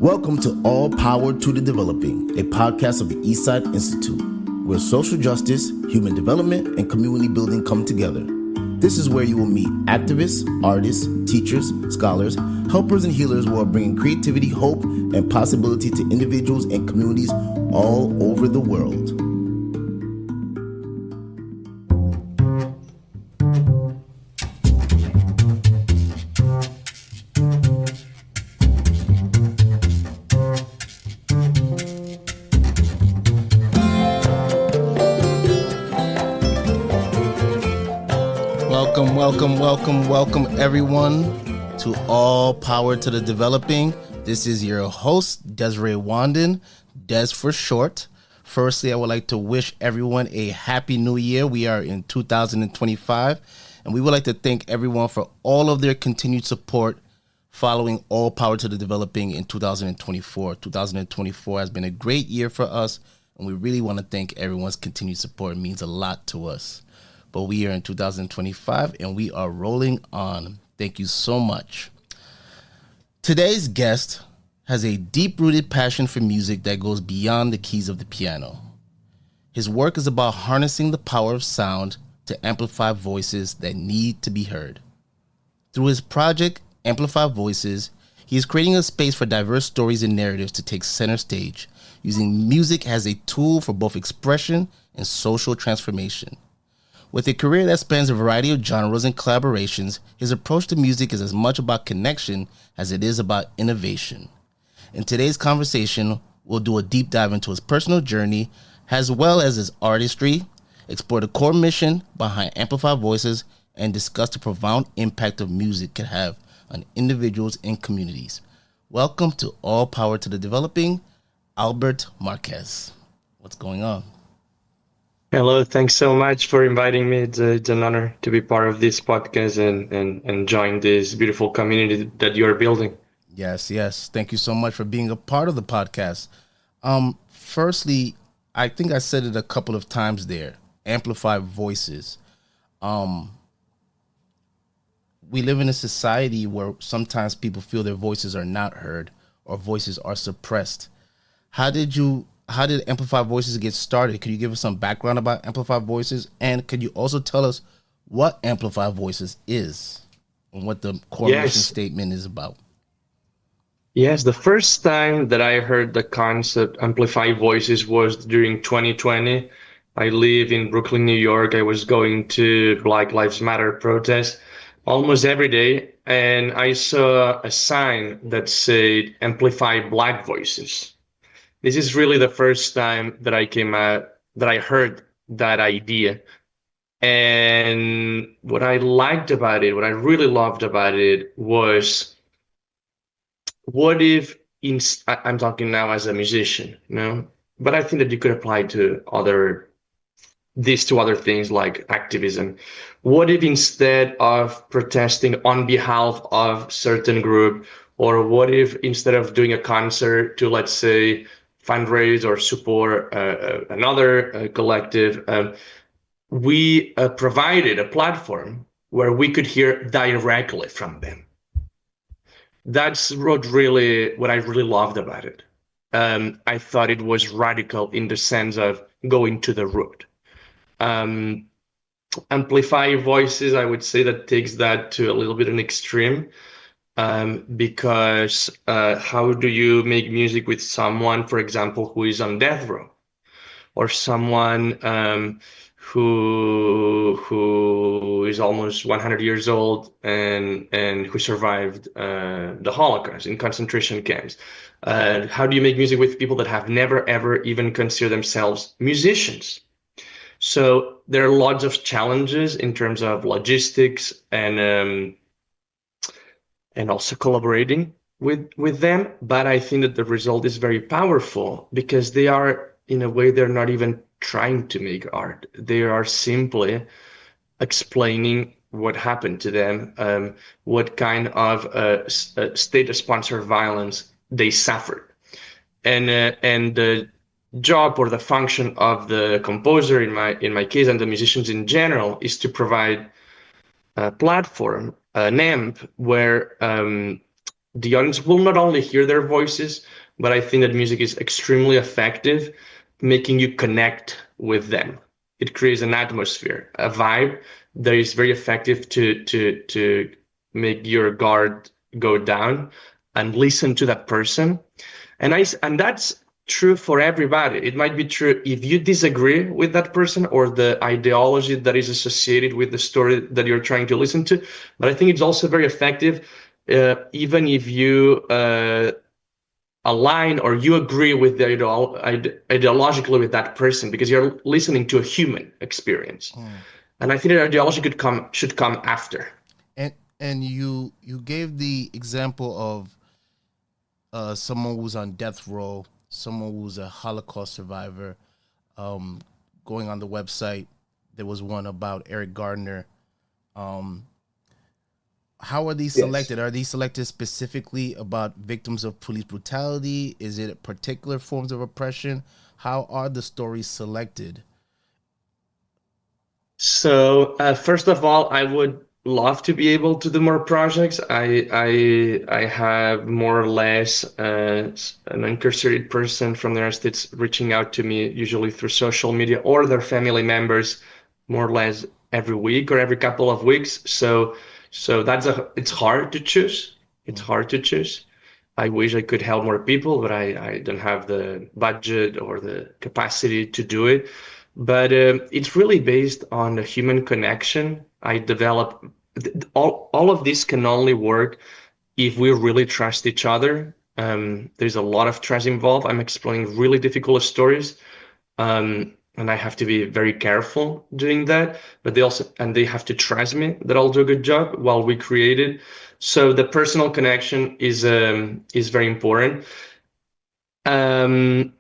Welcome to All Power to the Developing, a podcast of the Eastside Institute, where social justice, human development, and community building come together. This is where you will meet activists, artists, teachers, scholars, helpers, and healers who are bringing creativity, hope, and possibility to individuals and communities all over the world. Welcome everyone to All Power to the Developing. This is your host, Desire Wandan, Des for short. Firstly, I would like to wish everyone a happy new year. We are in 2025, and we would like to thank everyone for all of their continued support following All Power to the Developing in 2024. 2024 has been a great year for us, and we really want to thank everyone's continued support. It means a lot to us. But we are in 2025 and we are rolling on. Thank you so much. Today's guest has a deep-rooted passion for music that goes beyond the keys of the piano. His work is about harnessing the power of sound to amplify voices that need to be heard. Through his project, Amplify Voices, he is creating a space for diverse stories and narratives to take center stage, using music as a tool for both expression and social transformation. With a career that spans a variety of genres and collaborations, his approach to music is as much about connection as it is about innovation. In today's conversation, we'll do a deep dive into his personal journey, as well as his artistry, explore the core mission behind Amplify Voices, and discuss the profound impact of music can have on individuals and communities. Welcome to All Power to the Developing, Albert Marqués. What's going on? Hello, thanks so much for inviting me. It's an honor to be part of this podcast and join this beautiful community that you're building. Yes. Thank you so much for being a part of the podcast. Firstly, I think I said it a couple of times there, Amplify Voices. We live in a society where sometimes people feel their voices are not heard or voices are suppressed. How did Amplify Voices get started? Could you give us some background about Amplify Voices? And could you also tell us what Amplify Voices is and what the core mission statement is about? Yes, the first time that I heard the concept Amplify Voices was during 2020. I live in Brooklyn, New York. I was going to Black Lives Matter protests almost every day, and I saw a sign that said Amplify Black Voices. This is really the first time that I heard that idea. And what I liked about it, what I really loved about it was, what if, I'm talking now as a musician, but I think that you could apply to other things like activism. What if instead of protesting on behalf of certain group, or what if instead of doing a concert to, let's say, fundraise or support another collective, we provided a platform where we could hear directly from them. That's what I really loved about it. I thought it was radical in the sense of going to the root. Amplify Voices, I would say that takes that to a little bit an extreme. Because how do you make music with someone, for example, who is on death row, or someone who is almost 100 years old and who survived the Holocaust in concentration camps? How do you make music with people that have never ever even considered themselves musicians? So there are lots of challenges in terms of logistics and also collaborating with them. But I think that the result is very powerful because they are, in a way, they're not even trying to make art. They are simply explaining what happened to them, what kind of state-sponsored violence they suffered. And the job or the function of the composer, in my case, and the musicians in general, is to provide a platform, an amp, where the audience will not only hear their voices, but I think that music is extremely effective, making you connect with them. It creates an atmosphere, a vibe that is very effective to make your guard go down and listen to that person. And that's true for everybody. It might be true if you disagree with that person or the ideology that is associated with the story that you're trying to listen to. But I think it's also very effective, even if you align or you agree with the ideologically with that person, because you're listening to a human experience. Mm. And I think that ideology should come after. And you gave the example of someone who's on death row, someone who's a Holocaust survivor. Um, Going on the website, there was one about Eric Garner. Um, how are these Yes. selected? Are these selected specifically about victims of police brutality? Is it particular forms of oppression? How are the stories selected? So first of all, I would love to be able to do more projects. I have more or less an incarcerated person from the United States reaching out to me, usually through social media or their family members, more or less every week or every couple of weeks. So it's hard to choose. It's Mm. hard to choose. I wish I could help more people, but I don't have the budget or the capacity to do it. But it's really based on the human connection. I develop all of this can only work if we really trust each other. There's a lot of trust involved. I'm explaining really difficult stories, and I have to be very careful doing that. But they have to trust me that I'll do a good job while we create it. So the personal connection is very important. Um,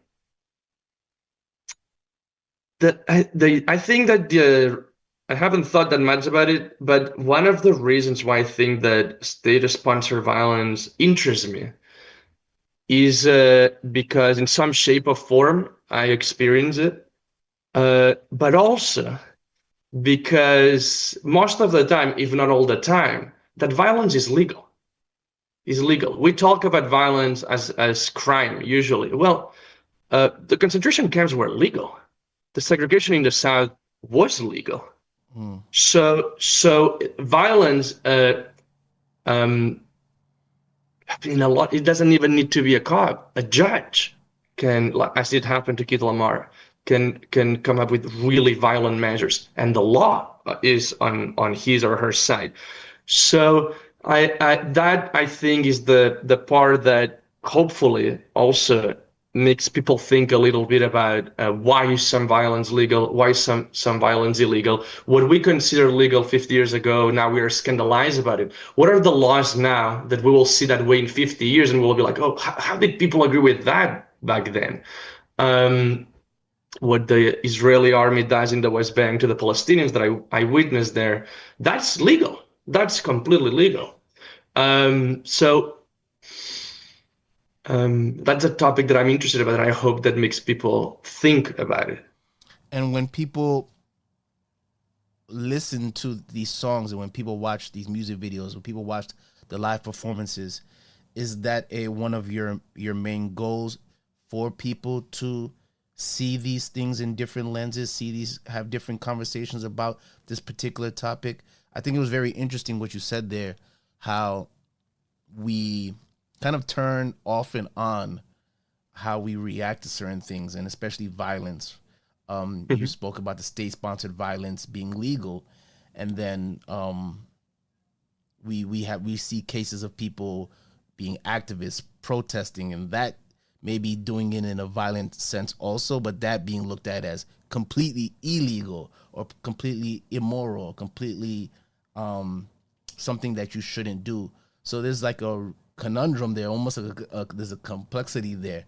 I think that I haven't thought that much about it, but one of the reasons why I think that state-sponsored violence interests me is because in some shape or form I experience it, but also because most of the time, if not all the time, that violence is legal. Is legal. We talk about violence as crime usually. Well, the concentration camps were legal. The segregation in the South was legal. Mm. So violence, um, in a lot, it doesn't even need to be a cop. A judge can, like as it happened to Keith Lamar, can come up with really violent measures, and the law is on his or her side. So I think is the part that hopefully also makes people think a little bit about why is some violence legal, why is some violence illegal. What we consider legal 50 years ago, now we are scandalized about it. What are the laws now that we will see that way in 50 years and we'll be like, oh, how did people agree with that back then? Um, what the Israeli army does in the West Bank to the Palestinians that I witnessed there, that's legal. That's completely legal. So that's a topic that I'm interested about, and I hope that makes people think about it. And when people listen to these songs and when people watch these music videos, when people watch the live performances, is that a one of your main goals for people to see these things in different lenses, see these have different conversations about this particular topic? I think it was very interesting what you said there, how we kind of turn off and on how we react to certain things, and especially violence. You Mhm. spoke about the state-sponsored violence being legal, and then we see cases of people being activists protesting, and that maybe doing it in a violent sense also, but that being looked at as completely illegal or completely immoral, completely something that you shouldn't do. So there's like a conundrum there, almost there's a complexity there.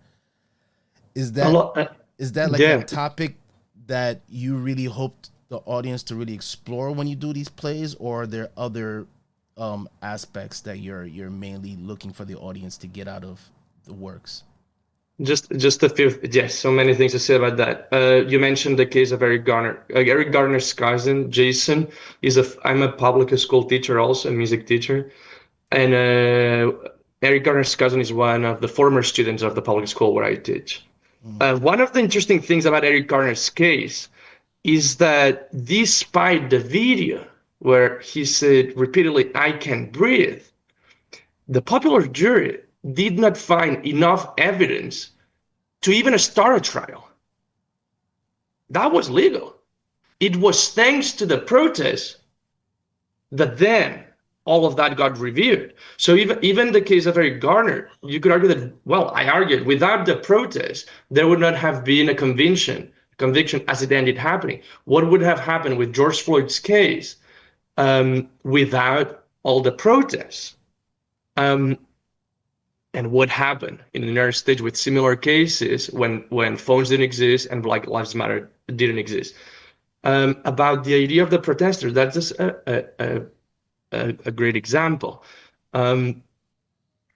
Is A that lot, is that like a yeah. topic that you really hoped the audience to really explore when you do these plays, or are there other aspects that you're mainly looking for the audience to get out of the works? Just a few, yes, so many things to say about that. You mentioned the case of Eric Garner. Eric Garner's cousin, Jason, I'm a public school teacher also, a music teacher. And Eric Garner's cousin is one of the former students of the public school where I teach. Mm. One of the interesting things about Eric Garner's case is that despite the video where he said repeatedly, "I can't breathe," the popular jury did not find enough evidence to even start a trial. That was legal. It was thanks to the protest that then all of that got reviewed. So even the case of Eric Garner, you could argue that, well, I argued without the protest, there would not have been a conviction as it ended happening. What would have happened with George Floyd's case without all the protests? And what happened in the United States with similar cases when phones didn't exist and Black Lives Matter didn't exist? About the idea of the protesters, that's just a great example.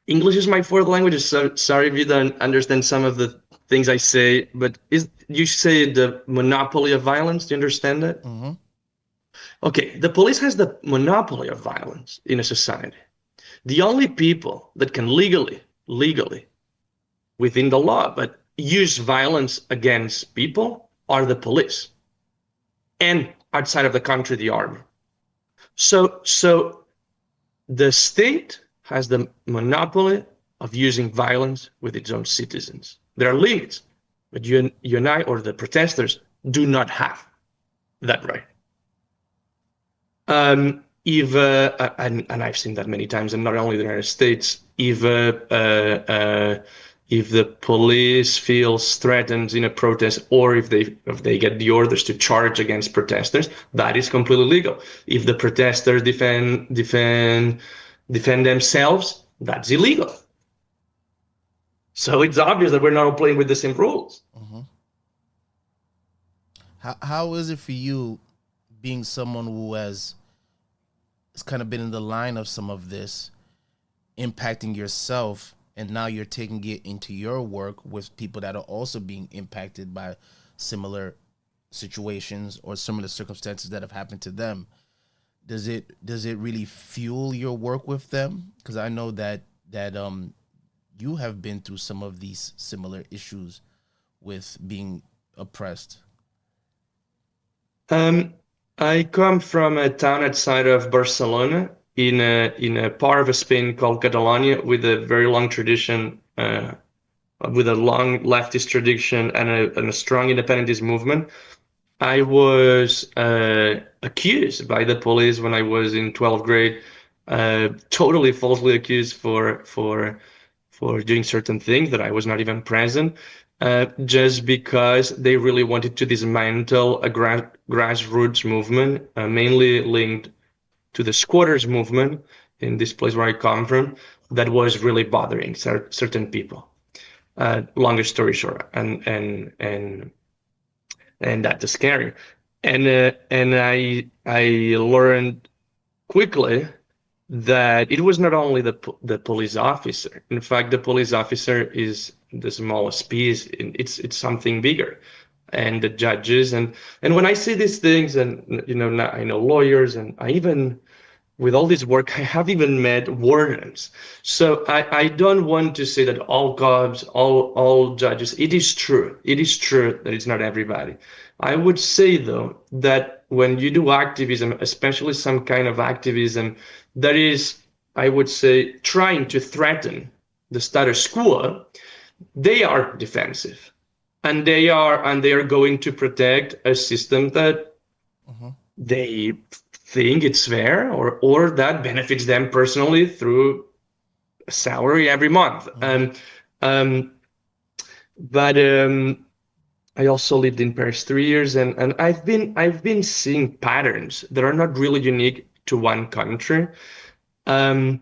English is my fourth language, so sorry if you don't understand some of the things I say, but you say the monopoly of violence. Do you understand that? Mm-hmm. Okay, the police has the monopoly of violence in a society. The only people that can legally, within the law, but use violence against people are the police. And outside of the country, the army. So the state has the monopoly of using violence with its own citizens. There are limits, but you and I, or the protesters, do not have that right. If and I've seen that many times, and not only in the United States, if the police feels threatened in a protest, or if they get the orders to charge against protesters, that is completely legal. If the protesters defend themselves, that's illegal. So it's obvious that we're not all playing with the same rules. Mm-hmm. How is it for you, being someone who has kind of been in the line of some of this, impacting yourself, and now you're taking it into your work with people that are also being impacted by similar situations or similar circumstances that have happened to them? Does it really fuel your work with them? Because I know that you have been through some of these similar issues with being oppressed. I come from a town outside of Barcelona, in a part of Spain called Catalonia, with a very long tradition, with a long leftist tradition and a strong independentist movement. I was accused by the police when I was in 12th grade, totally falsely accused for doing certain things that I was not even present, just because they really wanted to dismantle a grassroots movement, mainly linked to the squatters movement in this place where I come from, that was really bothering certain people. Longer story short, and that's scary. And I learned quickly that it was not only the police officer. In fact, the police officer is the smallest piece. It's something bigger, and the judges and when I see these things, and now I know lawyers, and I even, with all this work, I have even met wardens. So I don't want to say that all cops, all judges. It is true that it's not everybody. I would say, though, that when you do activism, especially some kind of activism that is, I would say, trying to threaten the status quo, they are defensive, and they are going to protect a system that they think it's fair, or that benefits them personally through a salary every month. But I also lived in Paris 3 years, and I've been seeing patterns that are not really unique to one country. I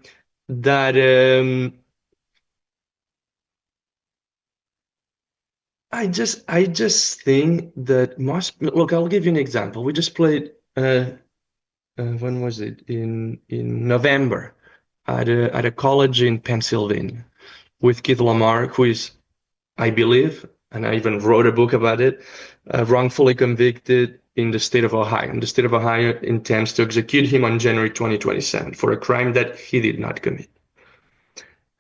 just think that look. I'll give you an example. We just played. When was it? In November, at a college in Pennsylvania, with Keith Lamar, who is, I believe, and I even wrote a book about it, wrongfully convicted in the state of Ohio. And the state of Ohio intends to execute him on January 2027 for a crime that he did not commit.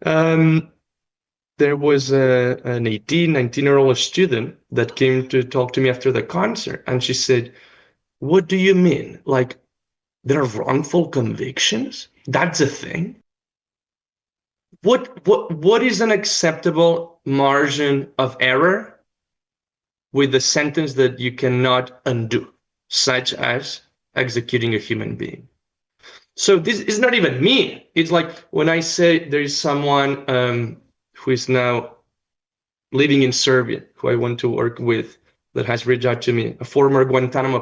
There was an 18, 19-year-old student that came to talk to me after the concert, and she said, "What do you mean? Like, there are wrongful convictions? That's a thing? What is an acceptable margin of error with a sentence that you cannot undo, such as executing a human being?" So this is not even me. It's like when I say there is someone who is now living in Serbia, who I want to work with, that has reached out to me, a former Guantanamo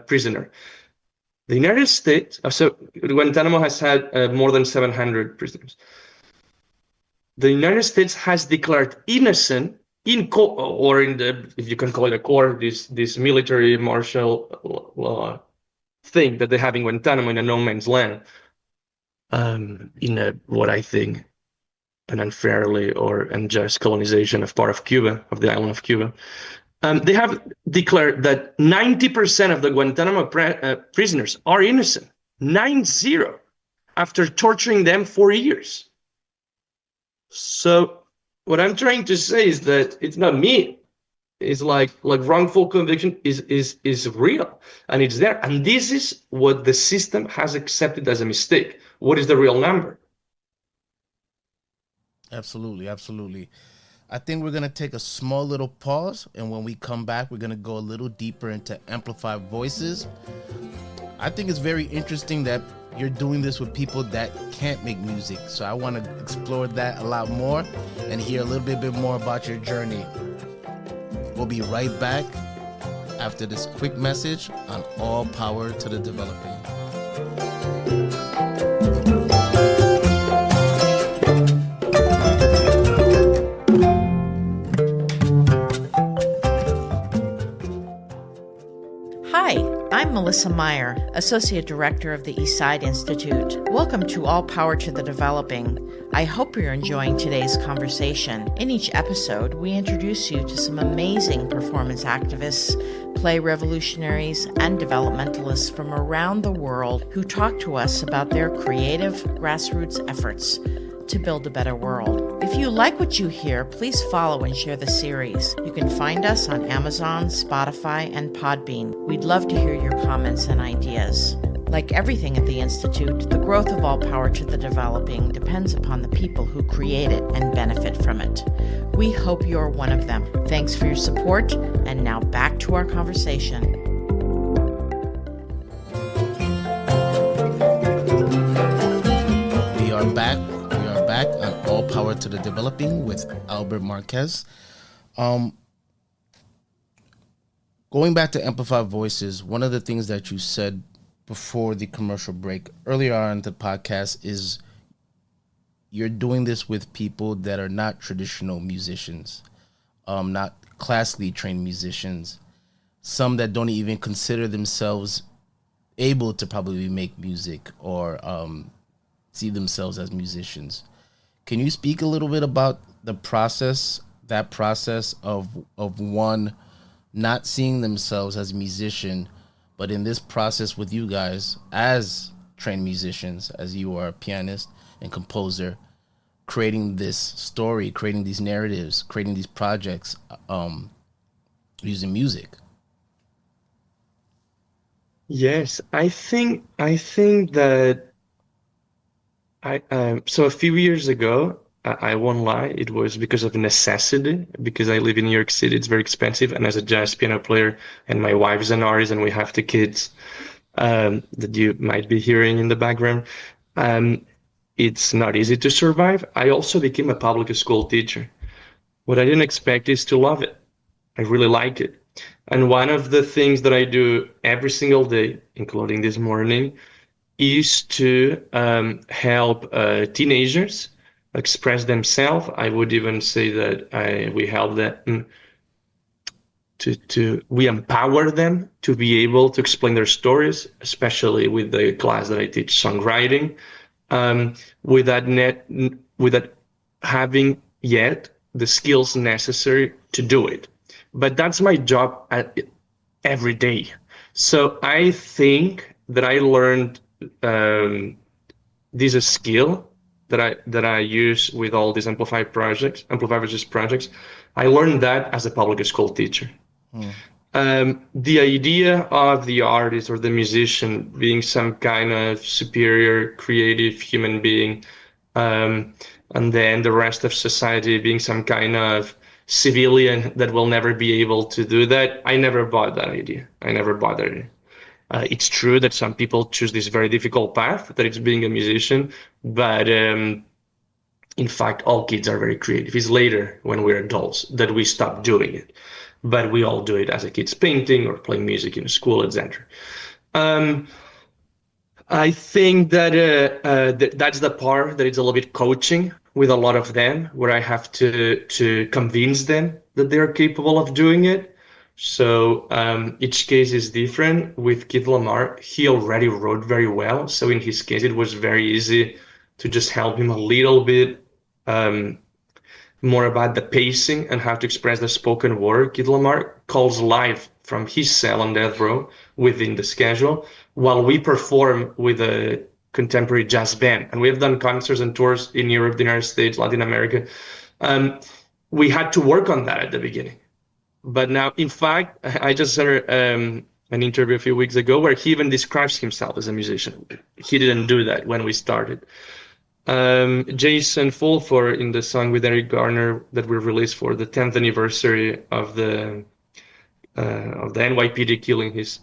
prisoner. The United States, so Guantanamo has had more than 700 prisoners. The United States has declared innocent in court, or in the, if you can call it a court, this military martial law thing that they have in Guantanamo in a no man's land, in a, what I think, an unfairly or unjust colonization of part of Cuba, of the island of Cuba. They have declared that 90% of the Guantanamo prisoners are innocent, 90, after torturing them for years. So what I'm trying to say is that it's not me. It's like wrongful conviction is real, and it's there. And this is what the system has accepted as a mistake. What is the real number? Absolutely, absolutely. I think we're going to take a small little pause, and when we come back, we're going to go a little deeper into Amplify Voices. I think it's very interesting that you're doing this with people that can't make music, so I want to explore that a lot more and hear a little bit more about your journey. We'll be right back after this quick message on All Power to the Developing. Hi, I'm Melissa Meyer, Associate Director of the Eastside Institute. Welcome to All Power to the Developing. I hope you're enjoying today's conversation. In each episode, we introduce you to some amazing performance activists, play revolutionaries, and developmentalists from around the world who talk to us about their creative grassroots efforts to build a better world. If you like what you hear, please follow and share the series. You can find us on Amazon, Spotify, and Podbean. We'd love to hear your comments and ideas. Like everything at the Institute, the growth of All Power to the Developing depends upon the people who create it and benefit from it. We hope you're one of them. Thanks for your support, and now back to our conversation. We are back on All Power to the Developing with Albert Marqués. Going back to Amplify Voices, one of the things that you said before the commercial break earlier on in the podcast is you're doing this with people that are not traditional musicians, not classically trained musicians, some that don't even consider themselves able to probably make music or see themselves as musicians. Can you speak a little bit about that process of one not seeing themselves as a musician, but in this process with you guys as trained musicians, as you are a pianist and composer, creating this story, creating these narratives, creating these projects, using music? Yes, I think that so a few years ago, I won't lie, it was because of necessity, because I live in New York City, it's very expensive, and as a jazz piano player, and my wife's an artist, and we have the kids that you might be hearing in the background, it's not easy to survive. I also became a public school teacher. What I didn't expect is to love it. I really like it. And one of the things that I do every single day, including this morning, is to help teenagers express themselves. I would even say that we help them we empower them to be able to explain their stories, especially with the class that I teach songwriting, without having yet the skills necessary to do it. But that's my job every day. So I think that I learned this skill that I use with all these Amplify Voices projects, I learned that as a public school teacher. The idea of the artist or the musician being some kind of superior creative human being, and then the rest of society being some kind of civilian that will never be able to do that, I never bought that idea. It's true that some people choose this very difficult path, that it's being a musician, but in fact, all kids are very creative. It's later, when we're adults, that we stop doing it. But we all do it as a kids, painting or playing music in school, etc. I think that that's the part that is a little bit coaching with a lot of them, where I have to convince them that they're capable of doing it. So each case is different. With Kid Lamar, he already wrote very well. So in his case, it was very easy to just help him a little bit more about the pacing and how to express the spoken word. Kid Lamar calls live from his cell on death row within the schedule, while we perform with a contemporary jazz band. And we have done concerts and tours in Europe, the United States, Latin America. We had to work on that at the beginning. But now, in fact, I just heard an interview a few weeks ago where he even describes himself as a musician. He didn't do that when we started. Jason Fulford, in the song with Eric Garner that we released for the 10th anniversary of the NYPD killing his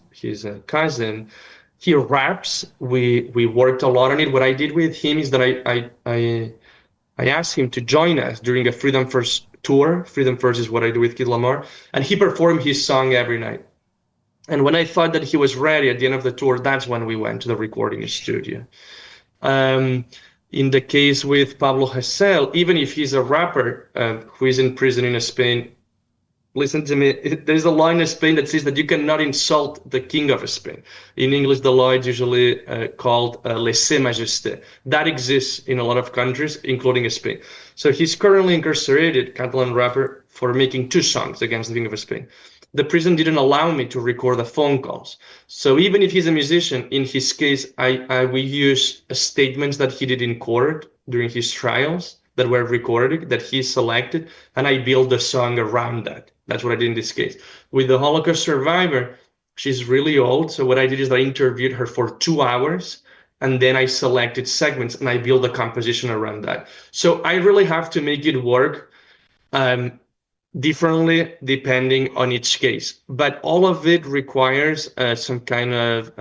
cousin, he raps. We worked a lot on it. What I did with him is that I asked him to join us during a Freedom First tour. Freedom First is what I do with Kid Lamar, and he performed his song every night. And when I thought that he was ready at the end of the tour, that's when we went to the recording studio. In the case with Pablo Hasél, even if he's a rapper who is in prison in Spain, listen to me, there's a law in Spain that says that you cannot insult the king of Spain. In English, the law is usually called lèse-majesté. That exists in a lot of countries, including Spain. So he's currently incarcerated, Catalan rapper, for making 2 songs against the king of Spain. The prison didn't allow me to record the phone calls. So even if he's a musician, in his case, we use statements that he did in court during his trials that were recorded, that he selected, and I build the song around that. That's what I did in this case. With the Holocaust survivor, she's really old. So what I did is I interviewed her for 2 hours, and then I selected segments and I build a composition around that. So I really have to make it work differently depending on each case. But all of it requires some kind of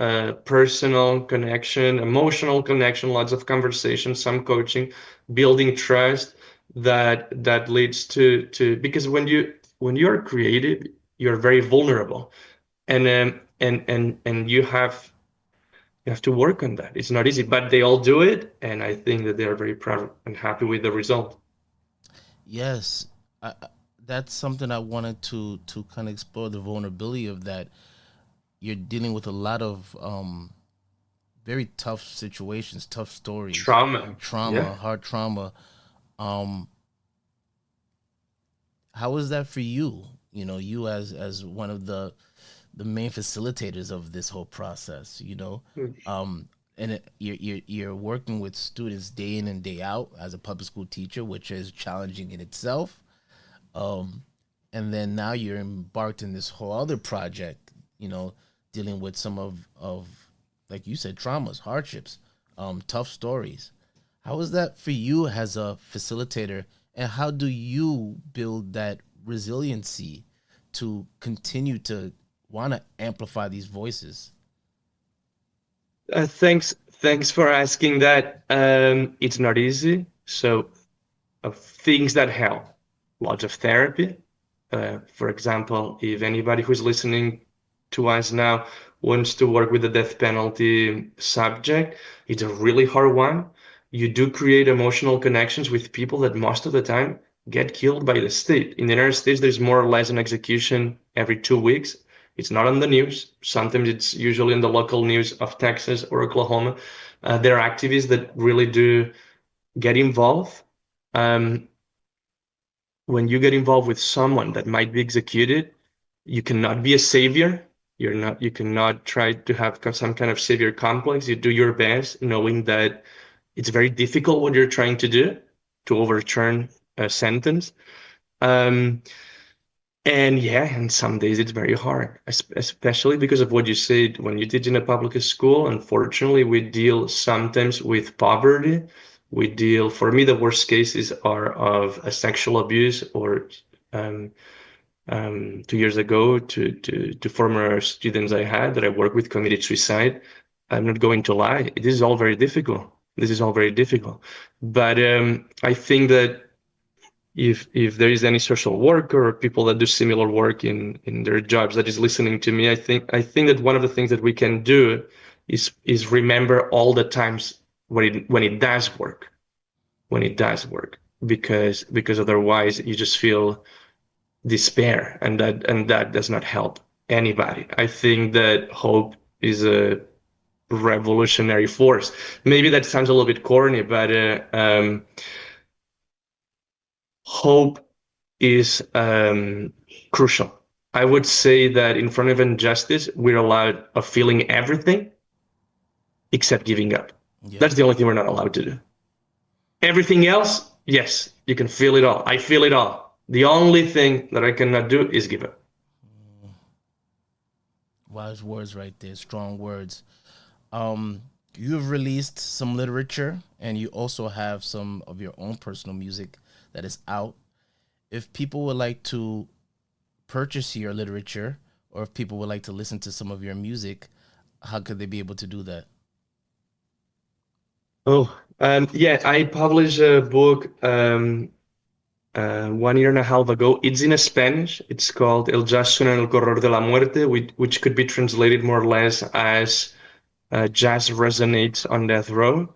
personal connection, emotional connection, lots of conversation, some coaching, building trust that leads to because when you are creative, you're very vulnerable, and you have to work on that. It's not easy, but they all do it, and I think that they are very proud and happy with the result. Yes, that's something I wanted to kind of explore, the vulnerability of that. You're dealing with a lot of very tough situations, tough stories, trauma, yeah. Hard trauma. How is that for you? You know, you as one of the main facilitators of this whole process. You know, and you're working with students day in and day out as a public school teacher, which is challenging in itself. And then now you're embarked in this whole other project, you know, dealing with some of like you said, traumas, hardships, tough stories. How is that for you as a facilitator, and how do you build that resiliency to continue to want to amplify these voices? Thanks for asking that. It's not easy. So things that help, lots of therapy. For example, if anybody who's listening to us now wants to work with the death penalty subject, it's a really hard one. You do create emotional connections with people that most of the time get killed by the state. In the United States, there's more or less an execution every 2 weeks. It's not on the news. Sometimes it's usually in the local news of Texas or Oklahoma. There are activists that really do get involved. When you get involved with someone that might be executed, you cannot be a savior. You cannot try to have some kind of savior complex. You do your best, knowing that it's very difficult what you're trying to do to overturn a sentence. And some days it's very hard, especially because of what you said. When you teach in a public school, unfortunately, we deal sometimes with poverty. For me, the worst cases are of a sexual abuse, or 2 years ago, to former students I had that I work with committed suicide. I'm not going to lie. This is all very difficult. But I think that if there is any social worker or people that do similar work in their jobs that is listening to me, I think that one of the things that we can do is remember all the times when it does work, because otherwise you just feel despair, and that does not help anybody. I think that hope is a revolutionary force. Maybe that sounds a little bit corny, but hope is crucial. I would say that in front of injustice, we're allowed of feeling everything except giving up. Yeah. That's the only thing we're not allowed to do. Everything else, yes, you can feel it all. I feel it all. The only thing that I cannot do is give up. Wise words right there. Strong words. You've released some literature, and you also have some of your own personal music that is out. If people would like to purchase your literature, or if people would like to listen to some of your music, how could they be able to do that? I published a book 1 year and a half ago. It's in Spanish. It's called El Jazz en el Corredor de la Muerte, which could be translated more or less as Jazz Resonates on Death Row.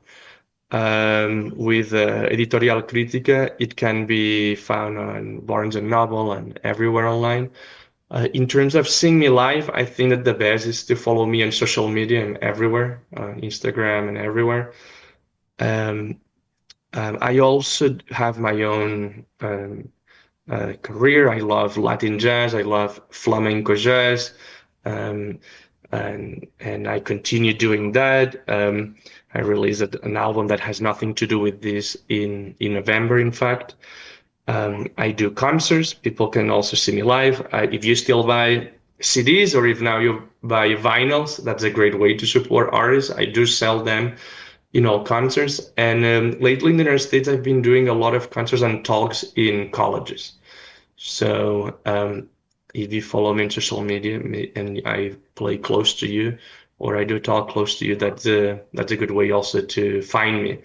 With Editorial Crítica. It can be found on Barnes & Noble and everywhere online. In terms of seeing me live, I think that the best is to follow me on social media and everywhere, Instagram and everywhere. I also have my own career. I love Latin jazz. I love flamenco jazz. And I continue doing that. I released an album that has nothing to do with this in November, in fact. I do concerts. People can also see me live. If you still buy CDs, or if now you buy vinyls, that's a great way to support artists. I do sell them in all concerts. And lately in the United States, I've been doing a lot of concerts and talks in colleges. So if you follow me on social media and I play close to you, or I do talk close to you, that's a good way also to find me.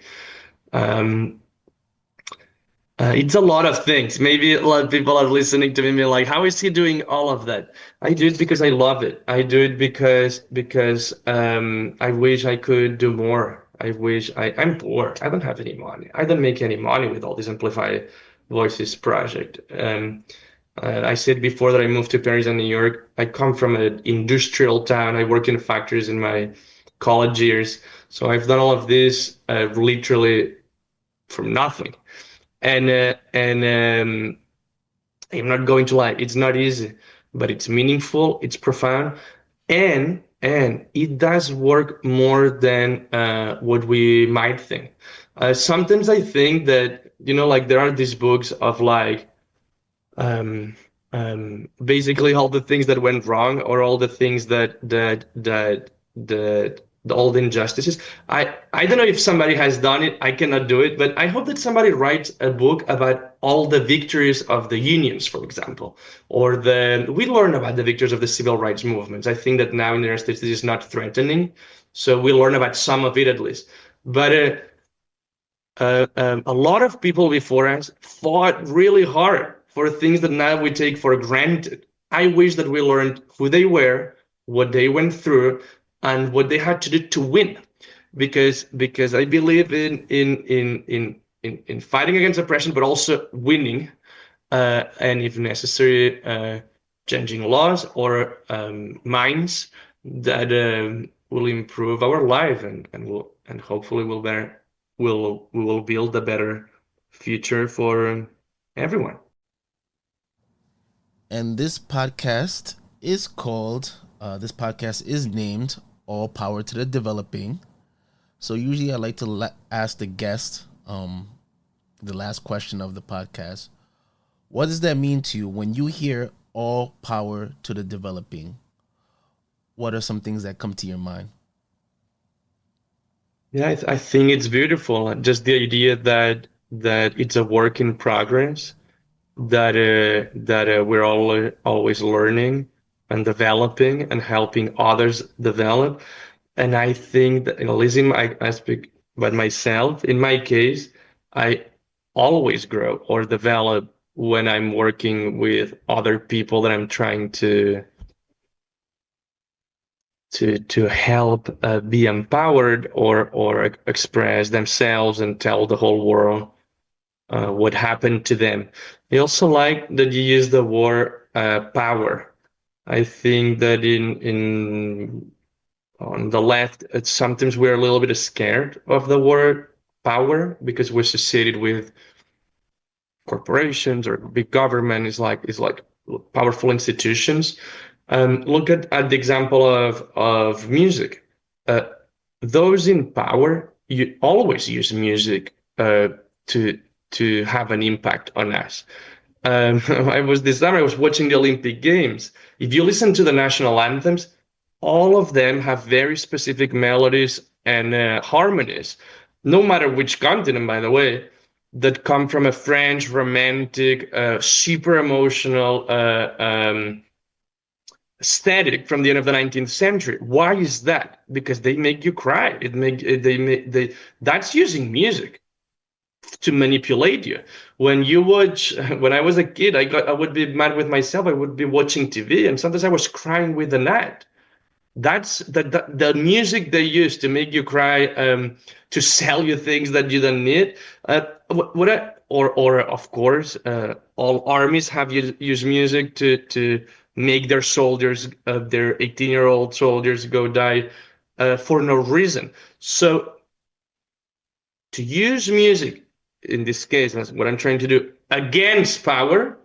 It's a lot of things. Maybe a lot of people are listening to me and be like, how is he doing all of that? I do it because I love it. I do it because I wish I could do more. I'm poor. I don't have any money. I don't make any money with all this Amplify Voices project. I said before that I moved to Paris and New York. I come from an industrial town. I work in factories in my college years. So I've done all of this literally from nothing. And I'm not going to lie, it's not easy, but it's meaningful, it's profound, and it does work more than what we might think. Sometimes I think that, like there are these books of like, basically all the things that went wrong, or all the things that all the injustices. I don't know if somebody has done it. I cannot do it, but I hope that somebody writes a book about all the victories of the unions, for example, or we learn about the victories of the civil rights movements. I think that now in the United States this is not threatening, so we learn about some of it at least. But a lot of people before us fought really hard for things that now we take for granted. I wish that we learned who they were, what they went through, and what they had to do to win, because I believe in fighting against oppression, but also winning, and if necessary, changing laws or minds that will improve our life, and hopefully we will build a better future for everyone. And this podcast is named All Power to the Developing. So usually I like to ask the guest the last question of the podcast. What does that mean to you when you hear all power to the developing? What are some things that come to your mind? Yeah, I think it's beautiful. Just the idea that it's a work in progress, that we're all always learning and developing and helping others develop. And I think that, at least I speak about myself. In my case, I always grow or develop when I'm working with other people that I'm trying to help be empowered or express themselves and tell the whole world what happened to them. I also like that you use the word power. I think that in on the left, sometimes we're a little bit scared of the word power because we're associated with corporations or big government. Is like powerful institutions. Look at the example of music. Uh, those in power, you always use music to have an impact on us. This summer I was watching the Olympic Games. If you listen to the national anthems, all of them have very specific melodies and harmonies, no matter which continent, by the way, that come from a French romantic, super emotional aesthetic from the end of the 19th century. Why is that? Because they make you cry. That's using music to manipulate you. When I was a kid, I would be mad with myself. I would be watching TV, and sometimes I was crying with the net. That's the music they use to make you cry, to sell you things that you don't need. Or of course, all armies have used music to make their soldiers, their 18-year-old soldiers, go die for no reason. So to use music, in this case, that's what I'm trying to do, against power,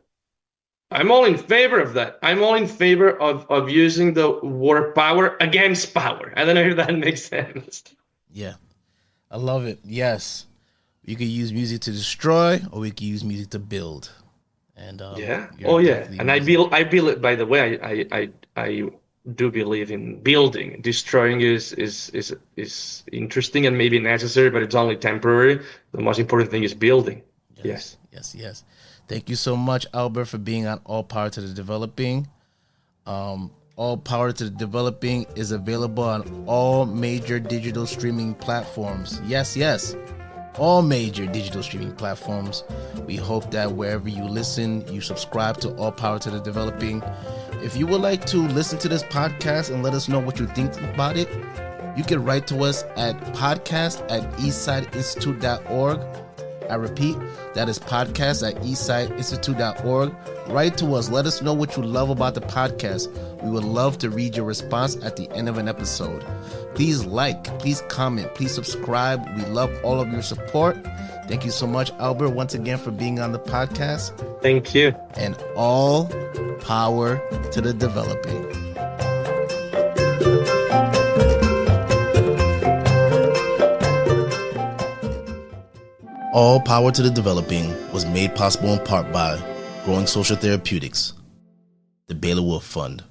I'm all in favor of that. I'm all in favor of using the word power against power. I don't know if that makes sense. Yeah, I love it. Yes, we could use music to destroy, or we could use music to build. And yeah, oh yeah, and I believe. By the way, I do believe in building. Destroying is interesting and maybe necessary, but it's only temporary. The most important thing is building. Yes. Thank you so much, Albert, for being on All Power to the Developing. All Power to the Developing is available on all major digital streaming platforms. Yes. All major digital streaming platforms. We hope that wherever you listen, you subscribe to All Power to the Developing. If you would like to listen to this podcast and let us know what you think about it, you can write to us at podcast@eastsideinstitute.org. I repeat, that is podcast@eastsideinstitute.org. Write to us. Let us know what you love about the podcast. We would love to read your response at the end of an episode. Please like, please comment, please subscribe. We love all of your support. Thank you so much, Albert, once again for being on the podcast. Thank you. And all power to the developing. All Power to the Developing was made possible in part by Growing Social Therapeutics, the Baylor Wolf Fund,